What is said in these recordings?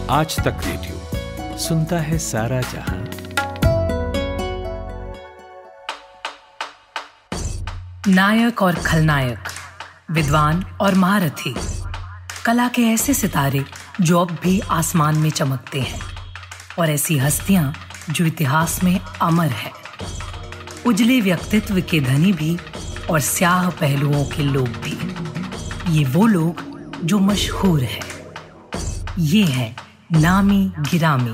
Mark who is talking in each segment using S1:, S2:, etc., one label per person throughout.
S1: आज तक रेडियो सुनता है सारा जहां।
S2: नायक और खलनायक, विद्वान और महारथी, कला के ऐसे सितारे जो अब भी आसमान में चमकते हैं, और ऐसी हस्तियां जो इतिहास में अमर है। उजले व्यक्तित्व के धनी भी और स्याह पहलुओं के लोग भी। ये वो लोग जो मशहूर हैं। ये है नामी गिरामी।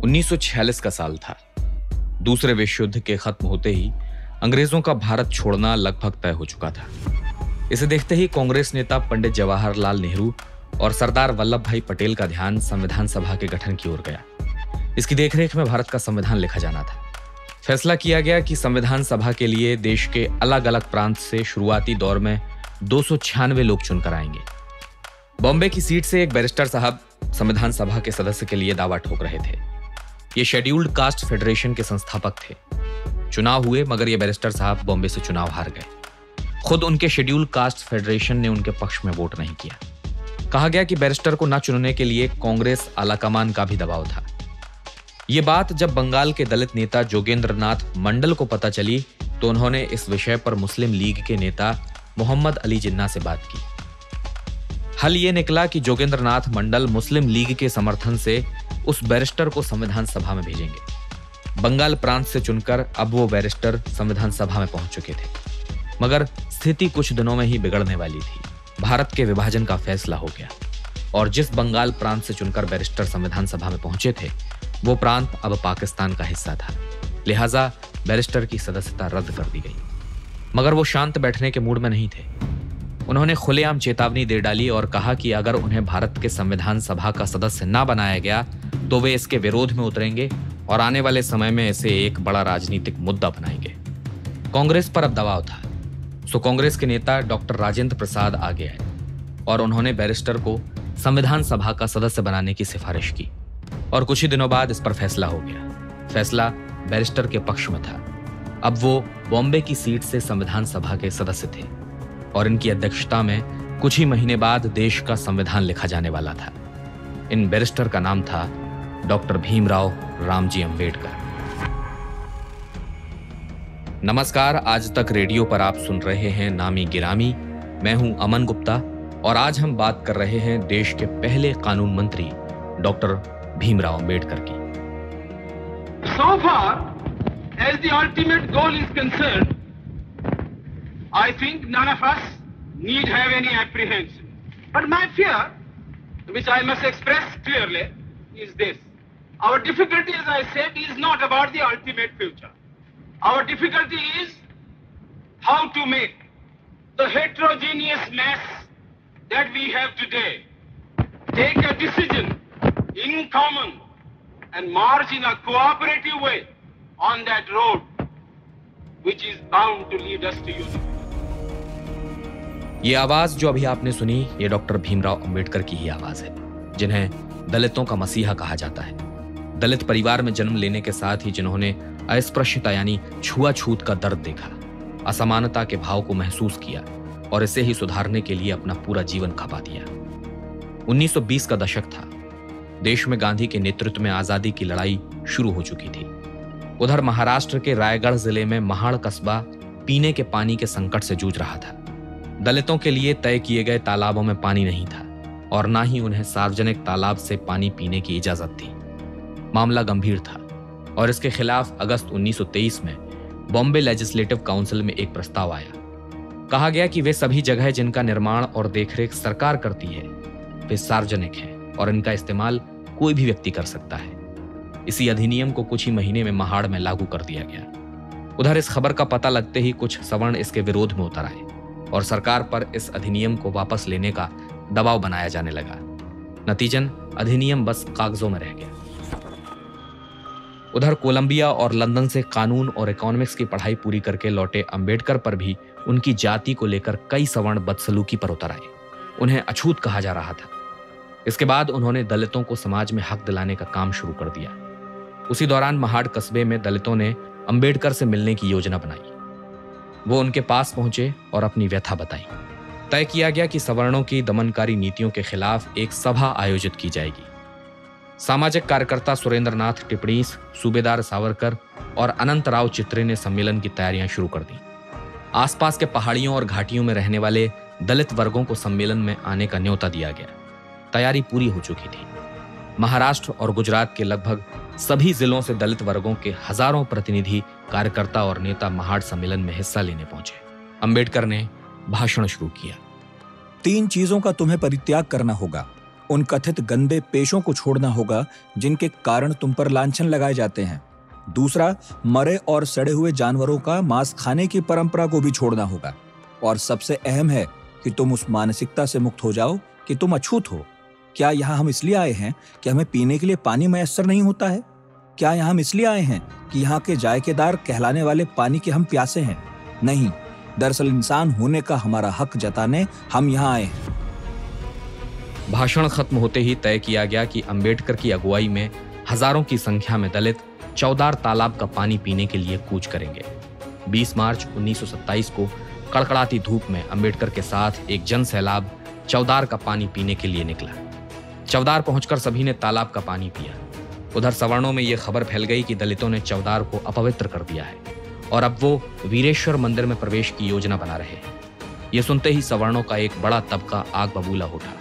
S3: उन्नीस 1946 का साल था। दूसरे विश्व युद्ध के खत्म होते ही अंग्रेजों का भारत छोड़ना लगभग तय हो चुका था। इसे देखते ही कांग्रेस नेता पंडित जवाहरलाल नेहरू और सरदार वल्लभ भाई पटेल का ध्यान संविधान सभा के गठन की ओर गया। इसकी देखरेख में भारत का संविधान लिखा जाना था। फैसला किया गया कि संविधान सभा के लिए देश के अलग अलग प्रांत से शुरुआती दौर में 296 लोग चुनकर आएंगे। बॉम्बे की सीट से एक बैरिस्टर साहब संविधान सभा के सदस्य के लिए दावा ठोक रहे थे। ये शेड्यूल्ड कास्ट फेडरेशन के संस्थापक थे। चुनाव हुए, मगर ये बैरिस्टर साहब बॉम्बे से चुनाव हार गए। खुद उनके शेड्यूल्ड कास्ट फेडरेशन ने उनके पक्ष में वोट नहीं किया। कहा गया कि बैरिस्टर को न चुनने के लिए कांग्रेस आलाकमान का भी दबाव था। ये बात जब बंगाल के दलित नेता जोगेंद्र नाथ मंडल को पता चली तो उन्होंने इस विषय पर मुस्लिम लीग के नेता मोहम्मद अली जिन्ना से बात की। हल ये निकला कि जोगेंद्र नाथ मंडल मुस्लिम लीग के समर्थन से उस बैरिस्टर को संविधान सभा में भेजेंगे। बंगाल प्रांत से चुनकर अब वो बैरिस्टर संविधान सभा में पहुंच चुके थे, मगर स्थिति कुछ दिनों में ही बिगड़ने वाली थी। भारत के विभाजन का फैसला हो गया और जिस बंगाल प्रांत से चुनकर बैरिस्टर संविधान सभा में पहुंचे थे वो प्रांत अब पाकिस्तान का हिस्सा था। लिहाजा बैरिस्टर की सदस्यता रद्द कर दी गई। मगर वो शांत बैठने के मूड में नहीं थे। उन्होंने खुलेआम चेतावनी दे डाली और कहा कि अगर उन्हें भारत के संविधान सभा का सदस्य न बनाया गया तो वे इसके विरोध में उतरेंगे और आने वाले समय में इसे एक बड़ा राजनीतिक मुद्दा बनाएंगे। कांग्रेस पर अब दबाव था, सो कांग्रेस के नेता डॉक्टर राजेंद्र प्रसाद आगे आए और उन्होंने बैरिस्टर को संविधान सभा का सदस्य बनाने की सिफारिश की और कुछ ही दिनों बाद इस पर फैसला हो गया। फैसला बैरिस्टर के पक्ष में था। अब वो बॉम्बे की सीट से संविधान सभा के सदस्य थे और इनकी अध्यक्षता में कुछ ही महीने बाद देश का संविधान लिखा जाने वाला था। इन बैरिस्टर का नाम था डॉक्टर भीमराव रामजी अंबेडकर। नमस्कार, आज तक रेडियो पर आप सुन रहे हैं नामी गिरामी। मैं हूं अमन गुप्ता और आज हम बात कर रहे हैं देश के पहले कानून मंत्री डॉक्टर भीमराव अंबेडकर की।
S4: So far, as the ultimate goal is concerned, I think none of us need have any apprehension. But my fear, which I must express clearly, is this. Our difficulty, as I said, is not about the ultimate future. Our difficulty is how to make the heterogeneous mass that we have today take a decision in common and march in a cooperative way on that road which is bound to lead us to unity.
S3: ये आवाज जो अभी आपने सुनी, ये doctor Bhimrao Ambedkar की ही आवाज है, जिन्हें दलितों का मसीहा कहा जाता है। दलित परिवार में जन्म लेने के साथ ही जिन्होंने अस्पृश्यता यानी छुआछूत का दर्द देखा, असमानता के भाव को महसूस किया और इसे ही सुधारने के लिए अपना पूरा जीवन खपा दिया। 1920 का दशक था। देश में गांधी के नेतृत्व में आजादी की लड़ाई शुरू हो चुकी थी। उधर महाराष्ट्र के रायगढ़ जिले में महाड़ कस्बा पीने के पानी के संकट से जूझ रहा था। दलितों के लिए तय किए गए तालाबों में पानी नहीं था और ना ही उन्हें सार्वजनिक तालाब से पानी पीने की इजाजत थी। मामला गंभीर था और इसके खिलाफ अगस्त 1923 में बॉम्बे लेजिस्लेटिव काउंसिल में एक प्रस्ताव आया। कहा गया कि वे सभी जगह जिनका निर्माण और देखरेख सरकार करती है वे सार्वजनिक हैं और इनका इस्तेमाल कोई भी व्यक्ति कर सकता है। इसी अधिनियम को कुछ ही महीने में महाड़ में लागू कर दिया गया। उधर इस खबर का पता लगते ही कुछ सवर्ण इसके विरोध में उतर आए और सरकार पर इस अधिनियम को वापस लेने का दबाव बनाया जाने लगा। नतीजन अधिनियम बस कागजों में रह गया। उधर कोलंबिया और लंदन से कानून और इकोनॉमिक्स की पढ़ाई पूरी करके लौटे अंबेडकर पर भी उनकी जाति को लेकर कई सवर्ण बदसलूकी पर उतर आए। उन्हें अछूत कहा जा रहा था। इसके बाद उन्होंने दलितों को समाज में हक दिलाने का काम शुरू कर दिया। उसी दौरान महाड़ कस्बे में दलितों ने अंबेडकर से मिलने की योजना बनाई। वो उनके पास पहुंचे और अपनी व्यथा बताई। तय किया गया कि सवर्णों की दमनकारी नीतियों के खिलाफ एक सभा आयोजित की जाएगी। सामाजिक कार्यकर्ता सुरेंद्रनाथ टिपणीस, सूबेदार सावरकर और अनंतराव चित्रे ने सम्मेलन की तैयारियां शुरू कर दी। आसपास के पहाड़ियों और घाटियों में रहने वाले दलित वर्गों को सम्मेलन में आने का न्योता दिया गया। तैयारी पूरी हो चुकी थी। महाराष्ट्र और गुजरात के लगभग सभी जिलों से दलित वर्गों के हजारों प्रतिनिधि, कार्यकर्ता और नेता महाड़ सम्मेलन में हिस्सा लेने पहुंचे। अंबेडकर ने भाषण शुरू किया।
S5: 3 चीजों का तुम्हें परित्याग करना होगा। उन कथित गंदे पेशों को छोड़ना होगा जिनके कारण तुम पर लांछन लगाए जाते हैं। दूसरा, मरे और सड़े हुए जानवरों का मांस खाने की परंपरा को भी छोड़ना होगा। और सबसे अहम है कि तुम उस मानसिकता से मुक्त हो जाओ कि तुम अछूत हो। क्या यहाँ हम इसलिए आए हैं कि हमें पीने के लिए पानी मैसर नहीं होता है? क्या यहाँ हम इसलिए आए हैं कि यहाँ के जायकेदार कहलाने वाले पानी के हम प्यासे हैं? नहीं, दरअसल इंसान होने का हमारा हक जताने हम यहाँ आए हैं।
S3: भाषण खत्म होते ही तय किया गया कि अंबेडकर की अगुवाई में हजारों की संख्या में दलित चौदार तालाब का पानी पीने के लिए कूच करेंगे। 20 मार्च 1927 को कड़कड़ाती धूप में अंबेडकर के साथ एक जन सैलाब चौदार का पानी पीने के लिए निकला। चौदार पहुंचकर सभी ने तालाब का पानी पिया। उधर सवर्णों में यह खबर फैल गई कि दलितों ने चौदार को अपवित्र कर दिया है और अब वो वीरेश्वर मंदिर में प्रवेश की योजना बना रहे हैं। यह सुनते ही सवर्णों का एक बड़ा तबका आग बबूला उठा।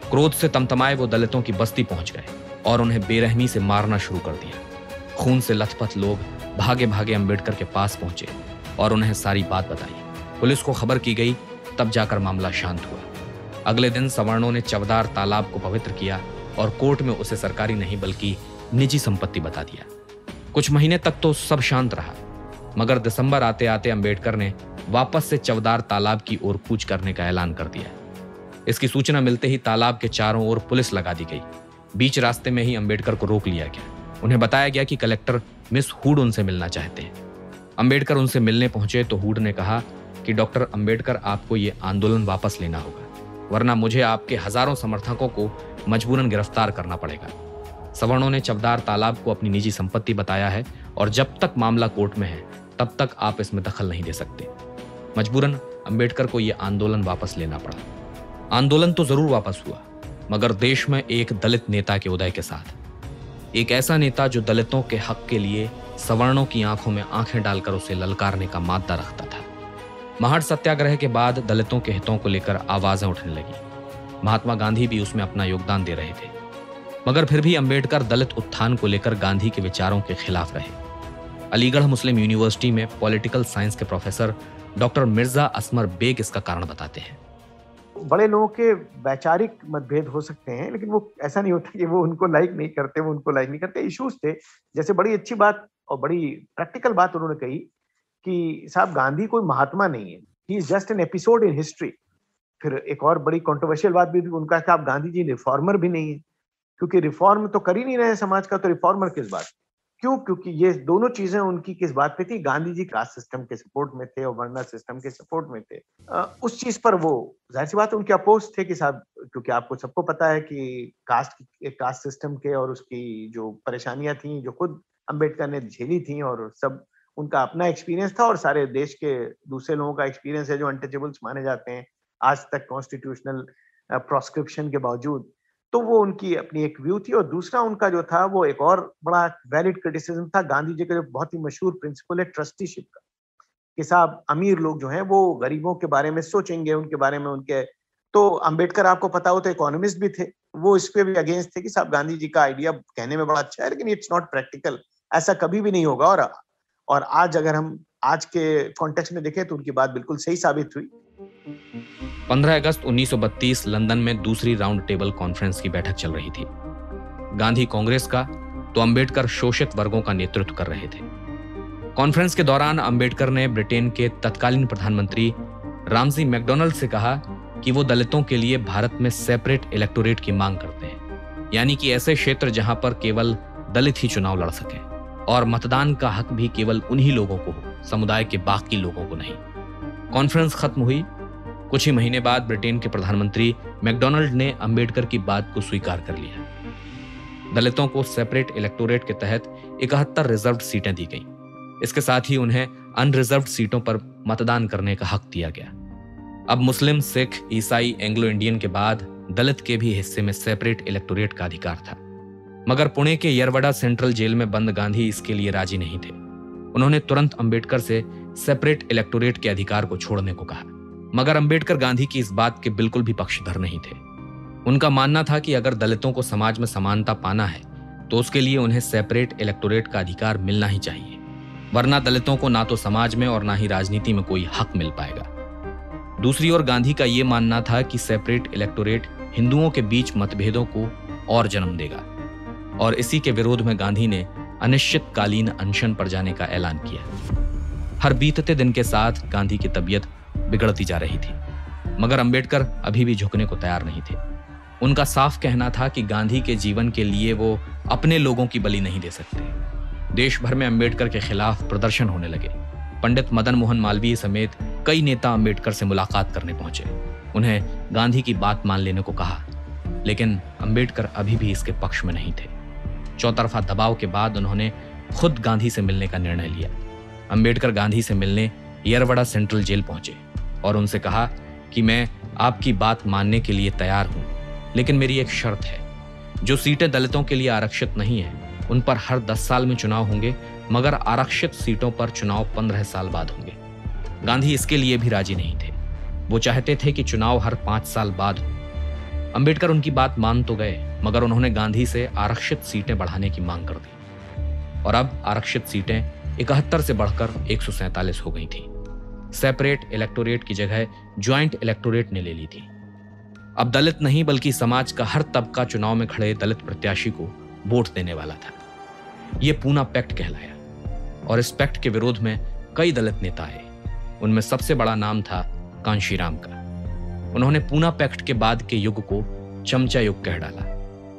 S3: क्रोध से तमतमाए वो दलितों की बस्ती पहुंच गए और उन्हें बेरहमी से मारना शुरू कर दिया। खून से लथपथ लोग भागे भागे अंबेडकर के पास पहुंचे और उन्हें सारी बात बताई। पुलिस को खबर की गई, तब जाकर मामला शांत हुआ। अगले दिन सवर्णों ने चवदार तालाब को पवित्र किया और कोर्ट में उसे सरकारी नहीं बल्कि निजी संपत्ति बता दिया। कुछ महीने तक तो सब शांत रहा, मगर दिसंबर आते आते अंबेडकर ने वापस से चवदार तालाब की ओर कूच करने का ऐलान कर दिया। इसकी सूचना मिलते ही तालाब के चारों ओर पुलिस लगा दी गई। बीच रास्ते में ही अंबेडकर को रोक लिया गया। उन्हें बताया गया कि कलेक्टर मिस हुड उनसे मिलना चाहते हैं। अंबेडकर उनसे मिलने पहुंचे तो हुड ने कहा कि डॉक्टर अंबेडकर, आपको ये आंदोलन वापस लेना होगा, वरना मुझे आपके हजारों समर्थकों को मजबूरन गिरफ्तार करना पड़ेगा। सवर्णों ने चवदार तालाब को अपनी निजी संपत्ति बताया है और जब तक मामला कोर्ट में है तब तक आप इसमें दखल नहीं दे सकते। मजबूरन अंबेडकर को यह आंदोलन वापस लेना पड़ा। आंदोलन तो जरूर वापस हुआ, मगर देश में एक दलित नेता के उदय के साथ। एक ऐसा नेता जो दलितों के हक के लिए सवर्णों की आंखों में आंखें डालकर उसे ललकारने का माद्दा रखता था। महाड़ सत्याग्रह के बाद दलितों के हितों को लेकर आवाजें उठने लगी। महात्मा गांधी भी उसमें अपना योगदान दे रहे थे, मगर फिर भी अंबेडकर दलित उत्थान को लेकर गांधी के विचारों के खिलाफ रहे। अलीगढ़ मुस्लिम यूनिवर्सिटी में पॉलिटिकल साइंस के प्रोफेसर डॉक्टर मिर्जा असमर बेग इसका कारण बताते हैं।
S6: बड़े लोगों के वैचारिक मतभेद हो सकते हैं, लेकिन वो ऐसा नहीं होता कि वो उनको लाइक नहीं करते, वो उनको लाइक नहीं करते। इश्यूज थे, जैसे बड़ी अच्छी बात और बड़ी प्रैक्टिकल बात उन्होंने कही कि साहब गांधी कोई महात्मा नहीं है, he is just an episode in history. फिर एक और बड़ी कंट्रोवर्शियल बात भी उनका था, आप गांधी जी रिफॉर्मर भी नहीं है, क्योंकि रिफॉर्म तो कर ही नहीं रहे समाज का, तो रिफॉर्मर किस बात? क्यों? क्योंकि ये दोनों चीजें उनकी किस बात पे थी? गांधी जी कास्ट सिस्टम के सपोर्ट में थे और वर्णा सिस्टम के सपोर्ट में थे। उस चीज पर वो जाहिर सी बात उनके अपोज थे कि साहब, क्योंकि आपको सबको पता है कि कास्ट सिस्टम के और उसकी जो परेशानियां थी, जो खुद अंबेडकर ने झेली थी, और सब उनका अपना एक्सपीरियंस था और सारे देश के दूसरे लोगों का एक्सपीरियंस है जो अनटचेबल्स माने जाते हैं आज तक कॉन्स्टिट्यूशनल प्रोस्क्रिप्शन के बावजूद। तो वो उनकी अपनी एक व्यू थी। और दूसरा उनका जो था वो एक और बड़ा वैलिड क्रिटिसिज्म था गांधी जी का, जो बहुत ही मशहूर प्रिंसिपल है ट्रस्टीशिप का, कि साहब अमीर लोग जो हैं वो गरीबों के बारे में सोचेंगे, उनके बारे में उनके। तो अंबेडकर आपको पता हो तो इकोनॉमिस्ट भी थे, वो इस पे भी अगेंस्ट थे कि साहब गांधी जी का आइडिया कहने में बड़ा अच्छा है लेकिन इट्स नॉट प्रैक्टिकल, ऐसा कभी भी नहीं होगा। और आज अगर हम आज के कॉन्टेक्स्ट में देखें तो उनकी बात बिल्कुल सही साबित हुई।
S3: 15 अगस्त 1932 लंदन में दूसरी राउंड टेबल कॉन्फ्रेंस की बैठक चल रही थी। गांधी कांग्रेस का तो अंबेडकर शोषित वर्गों का नेतृत्व कर रहे थे। कॉन्फ्रेंस के दौरान अंबेडकर ने ब्रिटेन के तत्कालीन प्रधानमंत्री रामजी मैकडॉनल्ड से कहा कि वो दलितों के लिए भारत में सेपरेट इलेक्टोरेट की मांग करते हैं, यानी कि ऐसे क्षेत्र जहां पर केवल दलित ही चुनाव लड़ सके और मतदान का हक भी केवल उन्हीं लोगों को हो, समुदाय के बाकी लोगों को नहीं। कॉन्फ्रेंस खत्म हुई। कुछ ही महीने बाद ब्रिटेन के प्रधानमंत्री मैकडॉनल्ड ने अंबेडकर की बात को स्वीकार कर लिया। दलितों को सेपरेट इलेक्टोरेट के तहत 71 रिजर्व्ड सीटें दी गईं। इसके साथ ही उन्हें अनरिजर्व्ड सीटों पर मतदान करने का हक दिया गया। अब मुस्लिम, सिख, ईसाई, एंग्लो इंडियन के बाद दलित के भी हिस्से में सेपरेट इलेक्टोरेट का अधिकार था। मगर पुणे के यरवड़ा सेंट्रल जेल में बंद गांधी इसके लिए राजी नहीं थे। उन्होंने तुरंत अंबेडकर से सेपरेट इलेक्टोरेट के अधिकार को छोड़ने को कहा। मगर अंबेडकर गांधी की इस बात के बिल्कुल भी पक्षधर नहीं थे। उनका मानना था कि अगर दलितों को समाज में समानता पाना है तो उसके लिए उन्हें सेपरेट इलेक्टोरेट का अधिकार मिलना ही चाहिए, वरना दलितों को ना तो समाज में और ना ही राजनीति में कोई हक मिल पाएगा। दूसरी ओर गांधी का यह मानना था कि सेपरेट इलेक्टोरेट हिंदुओं के बीच मतभेदों को और जन्म देगा, और इसी के विरोध में गांधी ने अनिश्चितकालीन अनशन पर जाने का ऐलान किया। हर बीतते दिन के साथ गांधी की तबीयत बिगड़ती जा रही थी, मगर अंबेडकर अभी भी झुकने को तैयार नहीं थे। उनका साफ कहना था कि गांधी के जीवन के लिए वो अपने लोगों की बलि नहीं दे सकते। देश भर में अंबेडकर के खिलाफ प्रदर्शन होने लगे। पंडित मदन मोहन मालवीय समेत कई नेता अंबेडकर से मुलाकात करने पहुंचे। उन्हें गांधी की बात मान लेने को कहा, लेकिन अंबेडकर अभी भी इसके पक्ष में नहीं थे। चौतरफा दबाव के बाद उन्होंने खुद गांधी से मिलने का निर्णय लिया। अंबेडकर गांधी से मिलने यरवड़ा सेंट्रल जेल पहुंचे और उनसे कहा कि मैं आपकी बात मानने के लिए तैयार हूं, लेकिन मेरी एक शर्त है। जो सीटें दलितों के लिए आरक्षित नहीं है उन पर हर 10 साल में चुनाव होंगे, मगर आरक्षित सीटों पर चुनाव 15 साल बाद होंगे। गांधी इसके लिए भी राजी नहीं थे। वो चाहते थे कि चुनाव हर 5 साल बाद हो। अंबेडकर उनकी बात मान तो गए, मगर उन्होंने गांधी से आरक्षित सीटें बढ़ाने की मांग कर दी, और अब आरक्षित सीटें 71 से बढ़कर 147 हो गई थी। सेपरेट इलेक्टोरेट की जगह ज्वाइंट इलेक्टोरेट ने ले ली थी। अब दलित नहीं बल्कि समाज का हर तबका चुनाव में खड़े दलित प्रत्याशी को वोट देने वाला था। यह पूना पैक्ट कहलाया, और इस पैक्ट के विरोध में कई दलित नेता आए। उनमें सबसे बड़ा नाम था कांशीराम का। उन्होंने पूना पैक्ट के बाद के युग को चमचा युग कह डाला।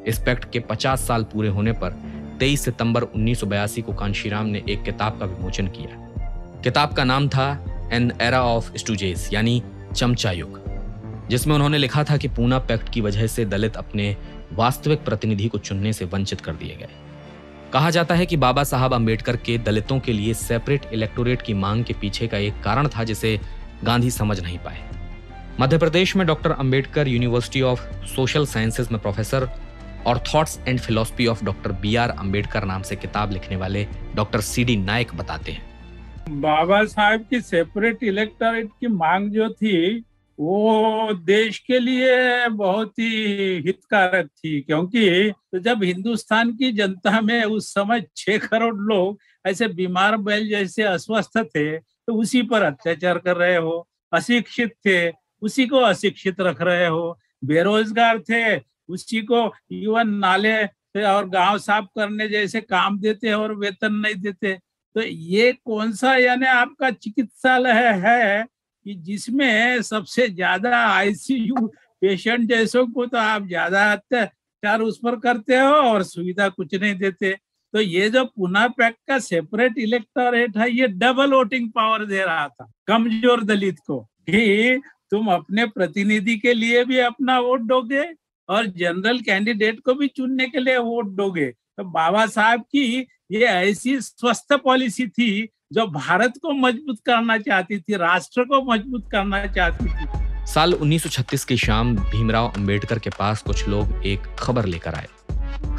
S3: इस पैक्ट के 50 साल पूरे होने पर 23 सितंबर 1982 को कांशीराम ने एक किताब का विमोचन किया। किताब का नाम था एन एरा ऑफ स्टूजेस, यानी चमचा युग, जिसमें उन्होंने लिखा था कि पूना पैक्ट की वजह से दलित अपने वास्तविक प्रतिनिधि को चुनने से वंचित कर दिए गए। कहा जाता है कि बाबा साहब अंबेडकर के दलितों के लिए सेपरेट इलेक्टोरेट की मांग के पीछे का एक कारण था जिसे गांधी समझ नहीं पाए। मध्य प्रदेश में doctor Ambedkar university of social sciences में प्रोफेसर और thoughts and philosophy of doctor BR Ambedkar नाम से किताब लिखने वाले डॉक्टर CD नायक बताते हैं,
S7: बाबा साहब की सेपरेट इलेक्टोरेट की मांग जो थी वो देश के लिए बहुत ही हितकारक थी, क्योंकि तो जब हिंदुस्तान की जनता में उस समय 6 करोड़ लोग ऐसे बीमार बैल जैसे अस्वस्थ थे, तो उसी पर अत्याचार कर रहे हो, अशिक्षित थे उसी को अशिक्षित रख रहे हो, बेरोजगार थे उसी को इवन नाले और गांव साफ करने जैसे काम देते और वेतन नहीं देते। तो ये कौन सा यानी आपका चिकित्सालय है कि जिसमें सबसे ज्यादा ICU पेशेंट जैसों को तो आप ज्यादा अत्याचार उस पर करते हो और सुविधा कुछ नहीं देते। तो ये जो पूना पैक्ट का सेपरेट इलेक्टोरेट है, ये डबल वोटिंग पावर दे रहा था कमजोर दलित को कि तुम अपने प्रतिनिधि के लिए भी अपना वोट दोगे और जनरल कैंडिडेट को भी चुनने के लिए वोट दोगे। तो बाबा साहब की ये ऐसी स्वस्थ पॉलिसी थी जो भारत को मजबूत करना चाहती थी, राष्ट्र को मजबूत करना चाहती थी।
S3: साल 1936 की शाम भीमराव अंबेडकर के पास कुछ लोग एक खबर लेकर आए।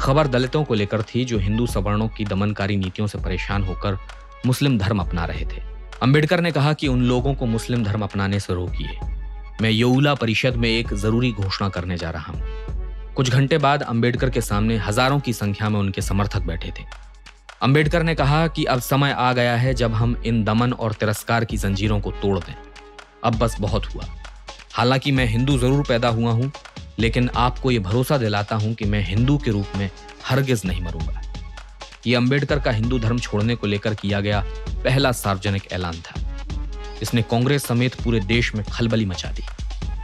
S3: खबर दलितों को लेकर थी जो हिंदू सवर्णों की दमनकारी नीतियों से परेशान होकर मुस्लिम धर्म अपना रहे थे। अंबेडकर ने कहा कि उन लोगों को मुस्लिम धर्म अपनाने से रोकिए। मैं यौला परिषद में एक जरूरी घोषणा करने जा रहा हूं। कुछ घंटे बाद अंबेडकर के सामने हजारों की संख्या में उनके समर्थक बैठे थे। अंबेडकर ने कहा कि अब समय आ गया है जब हम इन दमन और तिरस्कार की जंजीरों को तोड़ दें। अब बस बहुत हुआ। हालांकि मैं हिंदू जरूर पैदा हुआ हूं, लेकिन आपको यह भरोसा दिलाता हूं कि मैं हिंदू के रूप में हरगिज नहीं मरूंगा। यह अंबेडकर का हिंदू धर्म छोड़ने को लेकर किया गया पहला सार्वजनिक ऐलान था। इसने कांग्रेस समेत पूरे देश में खलबली मचा दी।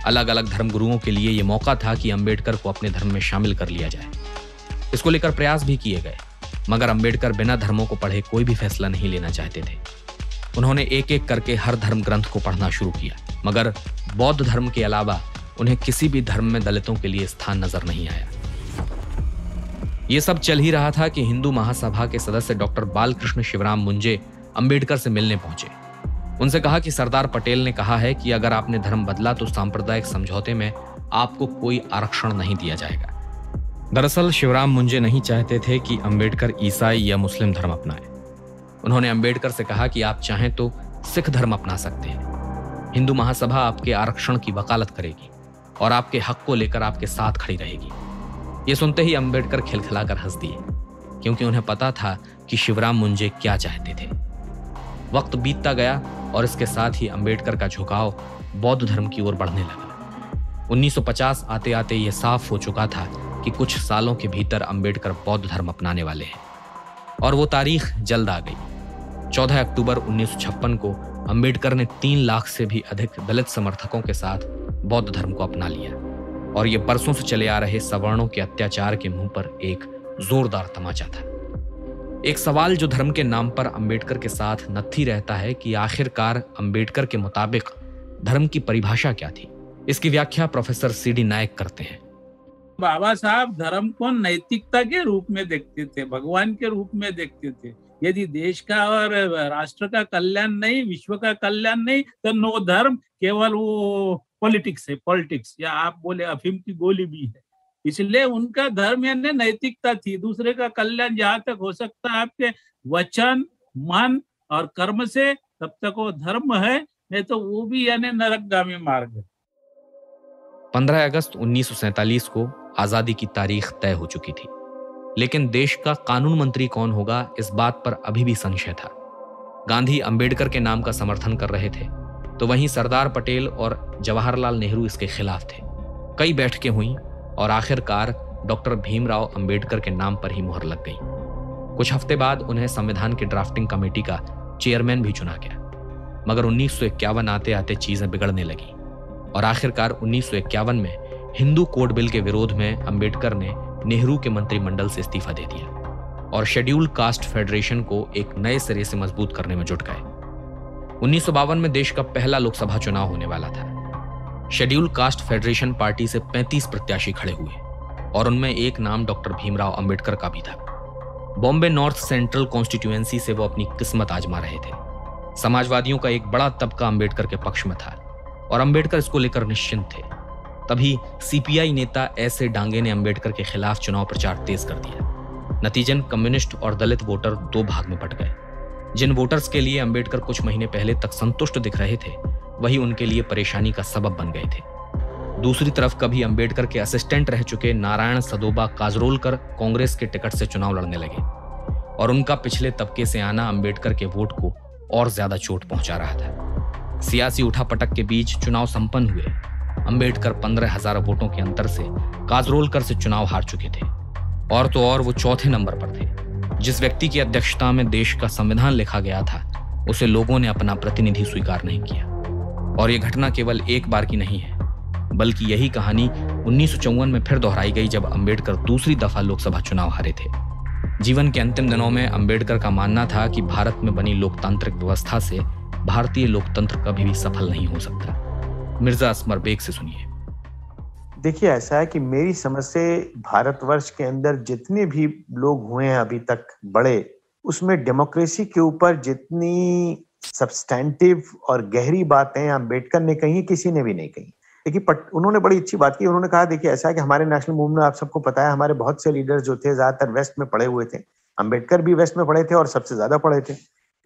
S3: अलग अलग धर्मगुरुओं के लिए यह मौका था कि अंबेडकर को अपने धर्म में शामिल कर लिया जाए। इसको लेकर प्रयास भी किए गए, मगर अंबेडकर बिना धर्मों को पढ़े कोई भी फैसला नहीं लेना चाहते थे। उन्होंने एक एक करके हर धर्म ग्रंथ को पढ़ना शुरू किया, मगर बौद्ध धर्म के अलावा उन्हें किसी भी धर्म में दलितों के लिए स्थान नजर नहीं आया। यह सब चल ही रहा था कि हिंदू महासभा के सदस्य डॉक्टर बालकृष्ण शिवराम मुंजे अंबेडकर से मिलने पहुंचे। उनसे कहा कि सरदार पटेल ने कहा है कि अगर आपने धर्म बदला तो सांप्रदायिक समझौते में आपको कोई आरक्षण नहीं दिया जाएगा। दरअसल शिवराम मुंजे नहीं चाहते थे कि अंबेडकर ईसाई या मुस्लिम धर्म अपनाए। उन्होंने अंबेडकर से कहा कि आप चाहें तो सिख धर्म अपना सकते हैं। हिंदू महासभा आपके आरक्षण की वकालत करेगी और आपके हक को लेकर आपके साथ खड़ी रहेगी। ये सुनते ही अंबेडकर खिलखिलाकर हंस दिए, क्योंकि उन्हें पता था कि शिवराम मुंजे क्या चाहते थे। वक्त बीतता गया और इसके साथ ही अंबेडकर का झुकाव बौद्ध धर्म की ओर बढ़ने लगा। 1950 आते आते ये साफ हो चुका था कि कुछ सालों के भीतर अंबेडकर बौद्ध धर्म अपनाने वाले हैं, और वो तारीख जल्द आ गई। 14 अक्टूबर 1956 को अंबेडकर ने 3 लाख से भी अधिक दलित समर्थकों के साथ बौद्ध धर्म को अपना लिया, और ये बरसों से चले आ रहे सवर्णों के अत्याचार के मुंह पर एक जोरदार तमाचा था। एक सवाल जो धर्म के नाम पर अंबेडकर के साथ नत्थी रहता है कि आखिरकार अंबेडकर के मुताबिक धर्म की परिभाषा क्या थी। इसकी व्याख्या प्रोफेसर सीडी नायक करते हैं।
S7: बाबा साहब धर्म को नैतिकता के रूप में देखते थे, भगवान के रूप में देखते थे। यदि देश का और राष्ट्र का कल्याण नहीं, विश्व का कल्याण नहीं, तो नो धर्म, केवल वो पॉलिटिक्स है, पॉलिटिक्स, या आप बोले अफीम की गोली भी है। इसलिए उनका धर्म यानी नैतिकता थी। दूसरे का कल्याण जहां तक हो सकता है आपके वचन, मन और कर्म से, तब तक वो धर्म है, नहीं तो वो भी यानी नरकगामी मार्ग है।
S3: 15 अगस्त 1947 को आजादी की तारीख तय हो चुकी थी, लेकिन देश का कानून मंत्री कौन होगा इस बात पर अभी भी संशय था। गांधी अंबेडकर के नाम का समर्थन कर रहे थे, तो वहीं सरदार पटेल और जवाहरलाल नेहरू इसके खिलाफ थे। कई बैठकें हुई और आखिरकार डॉक्टर भीमराव अंबेडकर के नाम पर ही मुहर लग गई। कुछ हफ्ते बाद उन्हें संविधान की ड्राफ्टिंग कमेटी का चेयरमैन भी चुना गया, मगर 1951 आते आते चीजें बिगड़ने लगी और आखिरकार 1951 में हिंदू कोड बिल के विरोध में अंबेडकर ने नेहरू के मंत्रिमंडल से इस्तीफा दे दिया और शेड्यूल्ड कास्ट फेडरेशन को एक नए सिरे से मजबूत करने में जुट गए। 1952 में देश का पहला लोकसभा चुनाव होने वाला था। शेड्यूल्ड कास्ट फेडरेशन पार्टी से 35 प्रत्याशी खड़े हुए और उनमें एक नाम डॉक्टर भीमराव अंबेडकर का भी था। बॉम्बे नॉर्थ सेंट्रल कॉन्स्टिट्यूएंसी से वो अपनी किस्मत आजमा रहे थे। समाजवादियों का एक बड़ा तबका अंबेडकर के पक्ष में था और अंबेडकर इसको लेकर निश्चिंत थे। तभी सीपीआई नेता ऐसे डांगे ने अंबेडकर के खिलाफ चुनाव प्रचार तेज कर दिया। नतीजन कम्युनिस्ट और दलित वोटर 2 भाग में बंट गए। जिन वोटर्स के लिए अंबेडकर कुछ महीने पहले तक संतुष्ट दिख रहे थे, वही उनके लिए परेशानी का सबब बन गए थे। दूसरी तरफ कभी अंबेडकर के असिस्टेंट रह चुके नारायण सदोबा काजरोलकर कांग्रेस के टिकट से चुनाव लड़ने लगे और उनका पिछले तबके से आना अंबेडकर के वोट को और ज्यादा चोट पहुंचा रहा था। सियासी उठापटक के बीच चुनाव संपन्न हुए। अंबेडकर 15,000 वोटों के अंतर से काजरोलकर से चुनाव हार चुके थे और तो और वो चौथे नंबर पर थे। जिस व्यक्ति की अध्यक्षता में देश का संविधान लिखा गया था, उसे लोगों ने अपना प्रतिनिधि स्वीकार नहीं किया। और ये घटना केवल एक बार की नहीं है, बल्कि यही कहानी 1954 में फिर दोहराई गई जब अंबेडकर दूसरी दफा लोकसभा चुनाव हारे थे। जीवन के अंतिम दिनों में अंबेडकर का मानना था कि भारत में बनी लोकतांत्रिक व्यवस्था से भारतीय लोकतंत्र कभी भी सफल नहीं हो सकता। मिर्जा असमर बेग से सुनिए।
S6: देखिए, ऐसा है कि मेरी समझ से भारतवर्ष के अंदर जितने भी लोग हुए हैं अभी तक बड़े, उसमें डेमोक्रेसी के ऊपर जितनी सब्सटैंटिव और गहरी बातें अंबेडकर ने कही, किसी ने भी नहीं कही। देखिए, उन्होंने बड़ी अच्छी बात की। उन्होंने कहा, देखिए ऐसा है कि हमारे नेशनल मूवमेंट, आप सबको पता है, हमारे बहुत से लीडर्स जो थे ज्यादातर वेस्ट में पढ़े हुए थे। अंबेडकर भी वेस्ट में पढ़े थे और सबसे ज्यादा पढ़े थे,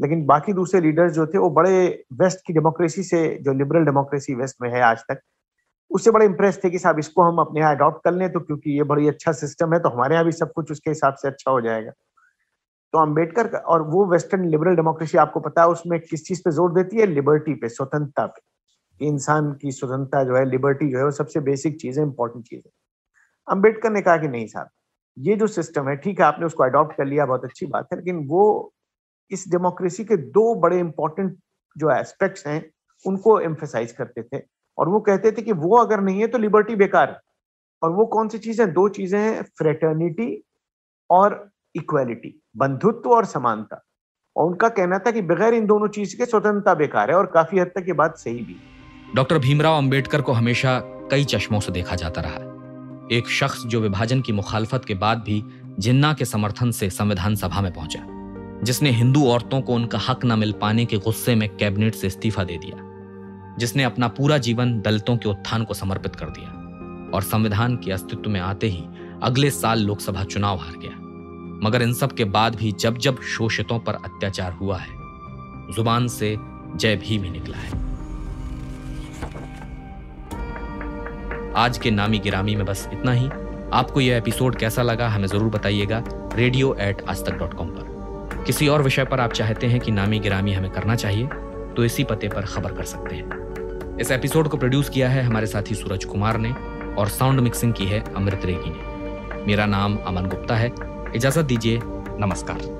S6: लेकिन बाकी दूसरे लीडर्स जो थे वो बड़े वेस्ट की डेमोक्रेसी से, जो लिबरल डेमोक्रेसी वेस्ट में है आज तक, उससे बड़े इंप्रेस थे कि साहब इसको हम अपने यहाँ अडॉप्ट कर लें, तो क्योंकि ये बड़ी अच्छा सिस्टम है तो हमारे यहाँ भी सब कुछ उसके हिसाब से अच्छा हो जाएगा। तो अंबेडकर का, और वो वेस्टर्न लिबरल डेमोक्रेसी आपको पता है उसमें किस चीज पे जोर देती है? लिबर्टी पे, स्वतंत्रता पे। इंसान की स्वतंत्रता जो है, लिबर्टी जो है, वो सबसे बेसिक चीज है, इंपॉर्टेंट चीज है। अंबेडकर ने कहा कि नहीं साहब, ये जो सिस्टम है, ठीक है आपने उसको अडॉप्ट कर लिया, बहुत अच्छी बात है, लेकिन वो इस डेमोक्रेसी के 2 बड़े इंपॉर्टेंट जो एस्पेक्ट्स हैं उनको एम्फेसाइज करते थे, और वो कहते थे कि वो अगर नहीं है तो लिबर्टी बेकार है। और वो कौन सी चीजें? 2 चीजें हैं, फ्रेटर्निटी और इक्वालिटी, बंधुत्व और समानता। और उनका कहना था कि बगैर इन दोनों चीज के स्वतंत्रता बेकार है, और काफी हद तक ये बात सही भी।
S3: डॉक्टर भीमराव अंबेडकर को हमेशा कई चश्मों से देखा जाता रहा। एक शख्स जो विभाजन की मुखालफत के बाद भी जिन्ना के समर्थन से संविधान सभा में पहुंचा, जिसने हिंदू औरतों को उनका हक न मिल पाने के गुस्से में कैबिनेट से इस्तीफा दे दिया, जिसने अपना पूरा जीवन दलितों के उत्थान को समर्पित कर दिया और संविधान के अस्तित्व में आते ही अगले साल लोकसभा चुनाव हार गया। मगर इन सब के बाद भी जब जब शोषितों पर अत्याचार हुआ है, जुबान से जय भीम ही निकला है। आज के नामी गिरामी में बस इतना ही। आपको यह एपिसोड कैसा लगा हमें जरूर बताइएगा radio@aajtak.com पर। किसी और विषय पर आप चाहते हैं कि नामी गिरामी हमें करना चाहिए तो इसी पते पर खबर कर सकते हैं। इस एपिसोड को प्रोड्यूस किया है हमारे साथी सूरज कुमार ने और साउंड मिक्सिंग की है अमृत रेगी ने। मेरा नाम अमन गुप्ता है। इजाजत दीजिए, नमस्कार।